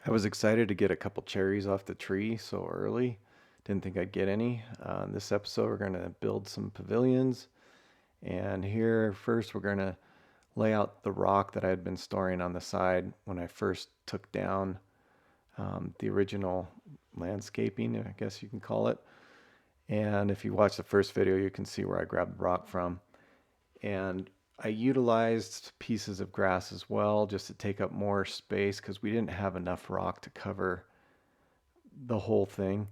I was excited to get a couple cherries off the tree so early. Didn't think I'd get any. In this episode, we're going to build some pavilions. And here, first, we're going to lay out the rock that I had been storing on the side when I first took down the original landscaping, I guess you can call it. And if you watch the first video, you can see where I grabbed the rock from. And I utilized pieces of grass as well just to take up more space because we didn't have enough rock to cover the whole thing.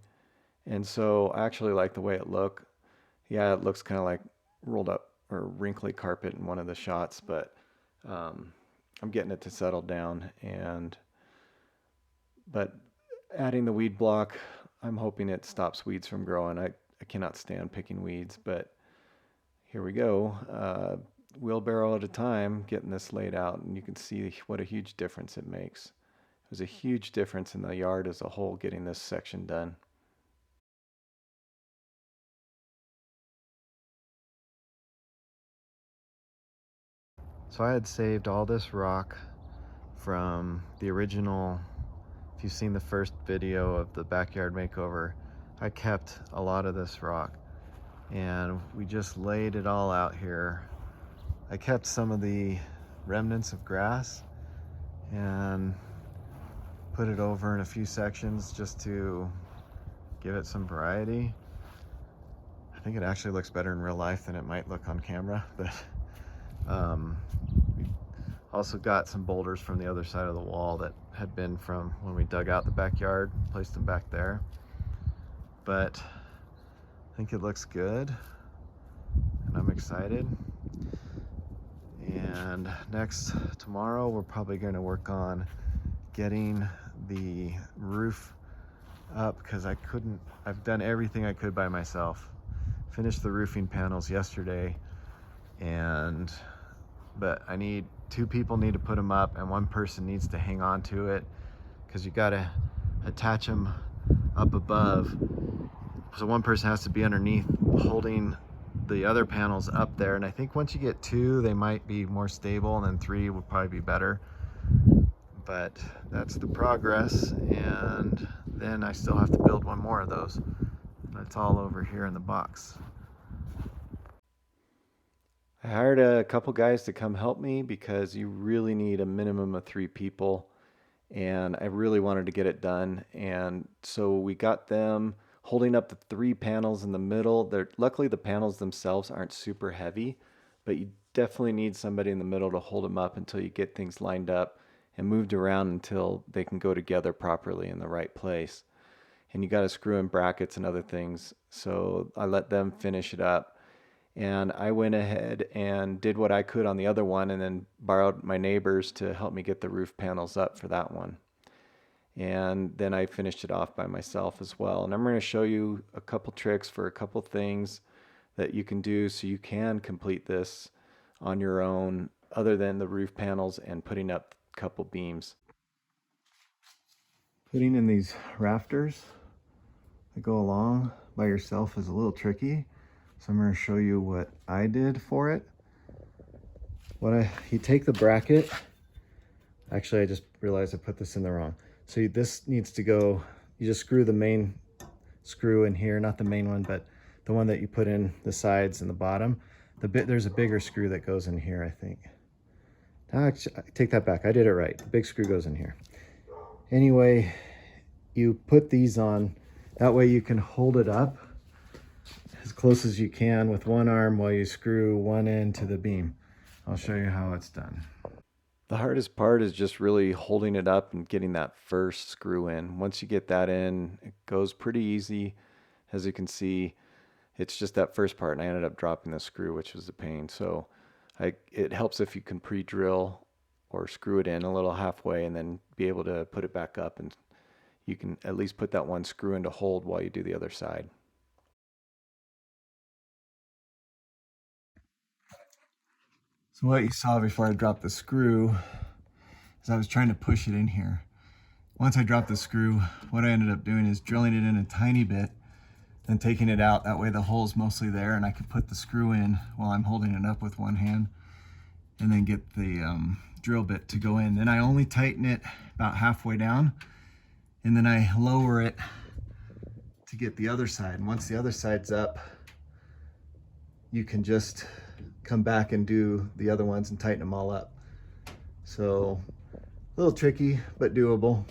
And so I actually like the way it looked. Yeah, it looks kind of like rolled up or wrinkly carpet in one of the shots, but um, I'm getting it to settle down. But adding the weed block, I'm hoping it stops weeds from growing. I cannot stand picking weeds, but here we go. Wheelbarrow at a time, getting this laid out, and you can see what a huge difference it makes. It was a huge difference in the yard as a whole getting this section done. So I had saved all this rock from the original. If you've seen the first video of the backyard makeover, I kept a lot of this rock and we just laid it all out here. I kept some of the remnants of grass and put it over in a few sections just to give it some variety. I think it actually looks better in real life than it might look on camera, but we also got some boulders from the other side of the wall that had been from when we dug out the backyard, placed them back there. But I think it looks good and I'm excited. And next, tomorrow, we're probably going to work on getting the roof up because I've done everything I could by myself. Finished the roofing panels yesterday, but two people need to put them up and one person needs to hang on to it because you got to attach them up above. So one person has to be underneath holding the other panels up there, and I think once you get two they might be more stable, and then three would probably be better. But that's the progress, and then I still have to build one more of those. That's all over here in the box. I hired a couple guys to come help me because you really need a minimum of 3 people, and I really wanted to get it done. And so we got them holding up the 3 panels in the middle. Luckily the panels themselves aren't super heavy, but you definitely need somebody in the middle to hold them up until you get things lined up and moved around until they can go together properly in the right place. And you got to screw in brackets and other things. So I let them finish it up. And I went ahead and did what I could on the other one and then borrowed my neighbors to help me get the roof panels up for that one. And then I finished it off by myself as well. And I'm going to show you a couple tricks for a couple things that you can do so you can complete this on your own other than the roof panels and putting up a couple beams. Putting in these rafters that go along by yourself is a little tricky. So I'm going to show you what I did for it. You take the bracket. Actually, I just realized I put this in the wrong. So this needs to go, you just screw the main screw in here, not the main one, but the one that you put in the sides and the bottom. There's a bigger screw that goes in here, I think. Actually, I take that back. I did it right. The big screw goes in here. Anyway, you put these on. That way you can hold it up as close as you can with one arm while you screw one end to the beam. I'll show you how it's done. The hardest part is just really holding it up and getting that first screw in. Once you get that in, it goes pretty easy. As you can see, it's just that first part, and I ended up dropping the screw, which was a pain. So it helps if you can pre-drill or screw it in a little halfway and then be able to put it back up, and you can at least put that one screw in to hold while you do the other side. So what you saw before I dropped the screw is I was trying to push it in here. Once I dropped the screw, what I ended up doing is drilling it in a tiny bit, then taking it out. That way the hole's mostly there and I can put the screw in while I'm holding it up with one hand and then get the drill bit to go in. Then I only tighten it about halfway down and then I lower it to get the other side. And once the other side's up, you can just come back and do the other ones and tighten them all up. So a little tricky, but doable.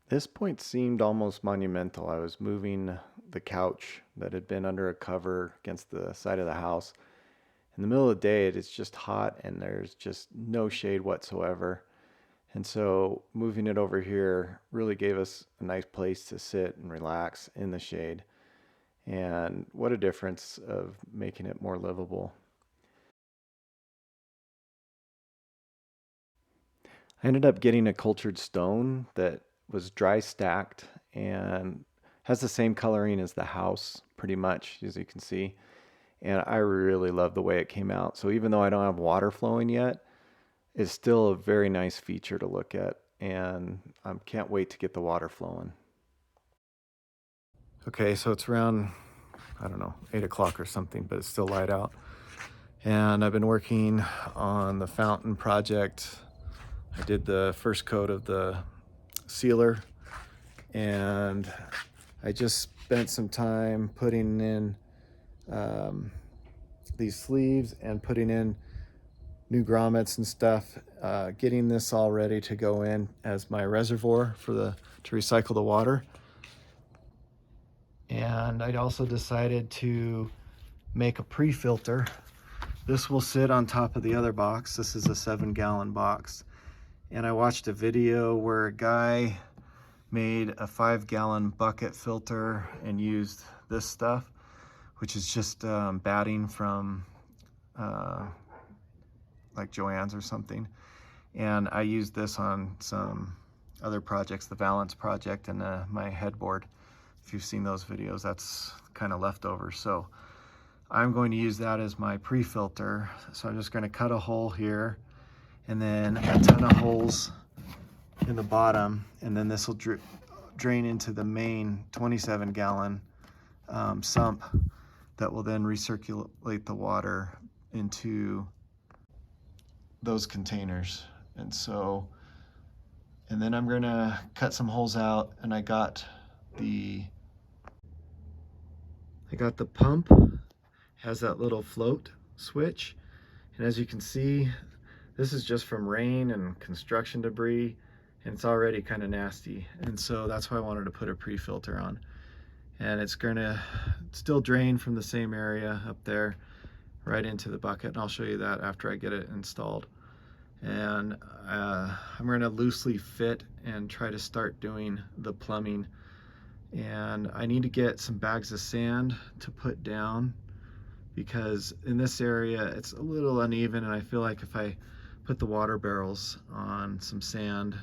This point seemed almost monumental. I was moving the couch that had been under a cover against the side of the house. In the middle of the day, it's just hot and there's just no shade whatsoever. And so moving it over here really gave us a nice place to sit and relax in the shade. And what a difference of making it more livable. I ended up getting a cultured stone that was dry stacked and has the same coloring as the house pretty much, as you can see. And I really love the way it came out. So even though I don't have water flowing yet, it's still a very nice feature to look at. And I can't wait to get the water flowing. Okay, so it's around, I don't know, 8 o'clock or something, but it's still light out. And I've been working on the fountain project. I did the first coat of the sealer, and I just spent some time putting in these sleeves and putting in new grommets and stuff, getting this all ready to go in as my reservoir to recycle the water. And I also decided to make a pre-filter. This will sit on top of the other box. This is a 7-gallon box. And I watched a video where a guy made a 5-gallon bucket filter and used this stuff, which is just batting from like Joann's or something. And I used this on some other projects, the Valance project and my headboard. If you've seen those videos, that's kind of leftover. So I'm going to use that as my pre-filter. So I'm just going to cut a hole here and then a ton of holes in the bottom, and then this will drain into the main 27-gallon sump that will then recirculate the water into those containers. And then I'm gonna cut some holes out, and I got the pump, has that little float switch, and as you can see, this is just from rain and construction debris, and it's already kind of nasty. And so that's why I wanted to put a pre-filter on. And it's gonna still drain from the same area up there right into the bucket, and I'll show you that after I get it installed. And I'm gonna loosely fit and try to start doing the plumbing. And I need to get some bags of sand to put down, because in this area it's a little uneven, and I feel like if I put the water barrels on some sand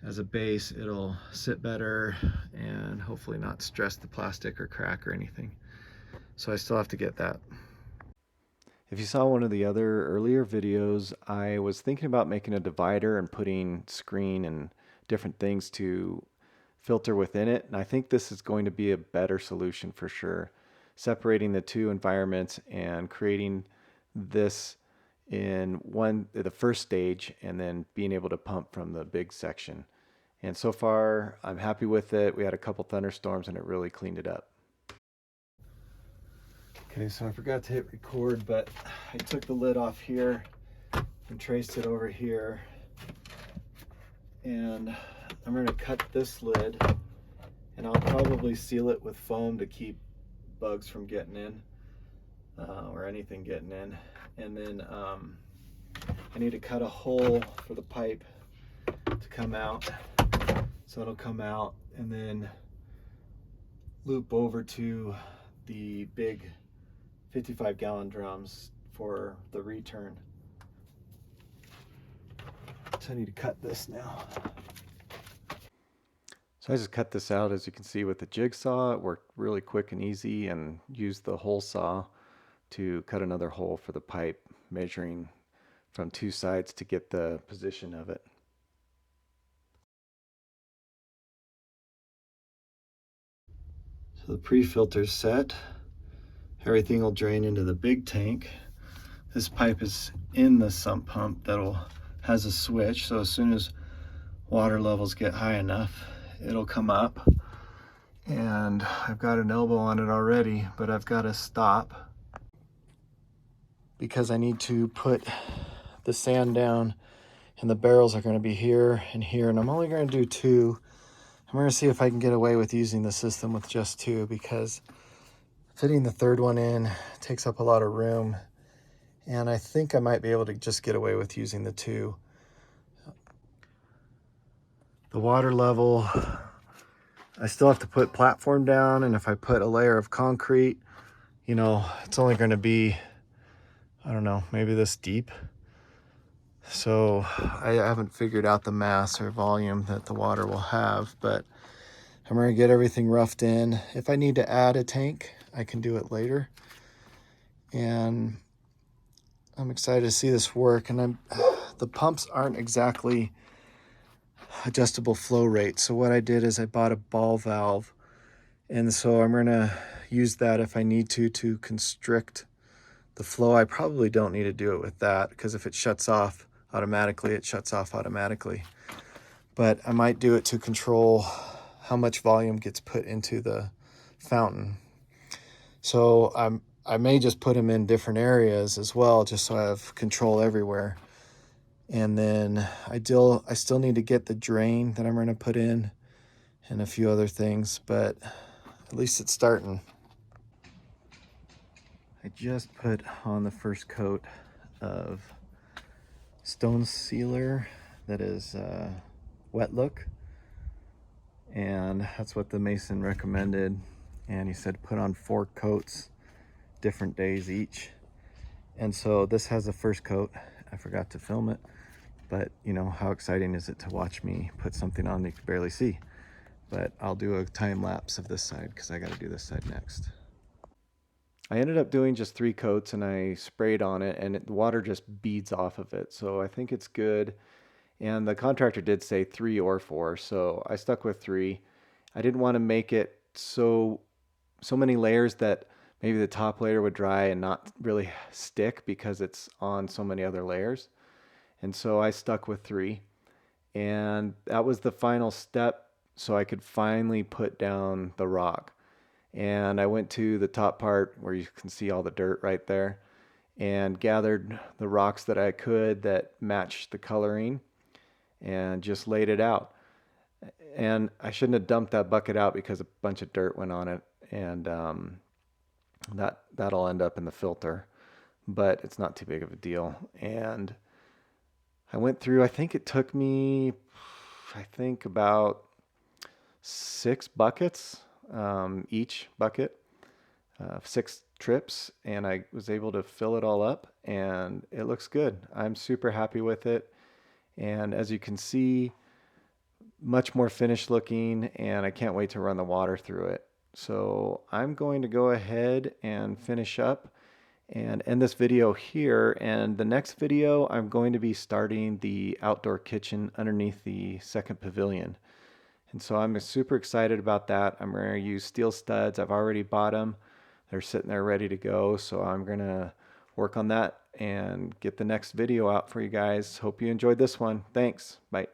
as a base, it'll sit better and hopefully not stress the plastic or crack or anything. So I still have to get that. If you saw one of the other earlier videos, I was thinking about making a divider and putting screen and different things to filter within it. And I think this is going to be a better solution for sure. Separating the two environments and creating this in the first stage, and then being able to pump from the big section. And so far, I'm happy with it. We had a couple thunderstorms and it really cleaned it up. Okay, so I forgot to hit record, but I took the lid off here and traced it over here. And I'm going to cut this lid, and I'll probably seal it with foam to keep bugs from getting in, or anything getting in. And then I need to cut a hole for the pipe to come out. So it'll come out and then loop over to the big 55-gallon drums for the return. So I need to cut this now. So I just cut this out, as you can see, with the jigsaw. It worked really quick and easy, and used the hole saw to cut another hole for the pipe, measuring from two sides to get the position of it. So the pre-filter's set. Everything will drain into the big tank. This pipe is in the sump pump has a switch, so as soon as water levels get high enough, it'll come up. And I've got an elbow on it already, but I've got to stop because I need to put the sand down, and the barrels are going to be here and here, and I'm only going to do 2. I'm going to see if I can get away with using the system with just 2, because fitting the 3rd one in takes up a lot of room, and I think I might be able to just get away with using the 2. The water level, I still have to put platform down, and if I put a layer of concrete, you know, it's only going to be, I don't know, maybe this deep. So I haven't figured out the mass or volume that the water will have, but I'm going to get everything roughed in. If I need to add a tank, I can do it later. And I'm excited to see this work. And the pumps aren't exactly adjustable flow rate. So what I did is I bought a ball valve. And so I'm going to use that if I need to constrict the flow. I probably don't need to do it with that, because if it shuts off automatically, it shuts off automatically. But I might do it to control how much volume gets put into the fountain. So I may just put them in different areas as well, just so I have control everywhere. And then I still need to get the drain that I'm going to put in and a few other things, but at least it's starting. I just put on the first coat of stone sealer that is wet look, and that's what the mason recommended. And he said put on 4 coats, different days each. And so this has a first coat. I forgot to film it, but you know, how exciting is it to watch me put something on that you can barely see? But I'll do a time lapse of this side because I got to do this side next. I ended up doing just 3 coats, and I sprayed on it, and the water just beads off of it. So I think it's good. And the contractor did say 3 or 4, so I stuck with 3. I didn't want to make it so many layers that maybe the top layer would dry and not really stick because it's on so many other layers. And so I stuck with 3. And that was the final step, so I could finally put down the rock. And I went to the top part where you can see all the dirt right there and gathered the rocks that I could that matched the coloring and just laid it out. And I shouldn't have dumped that bucket out because a bunch of dirt went on it, and that'll end up in the filter, but it's not too big of a deal. And I went through, I think it took me, about 6 buckets, each bucket, 6 trips, and I was able to fill it all up, and it looks good. I'm super happy with it. And as you can see, much more finished looking, and I can't wait to run the water through it. So I'm going to go ahead and finish up and end this video here. And the next video, I'm going to be starting the outdoor kitchen underneath the second pavilion. And so I'm super excited about that. I'm going to use steel studs. I've already bought them. They're sitting there ready to go. So I'm going to work on that and get the next video out for you guys. Hope you enjoyed this one. Thanks. Bye.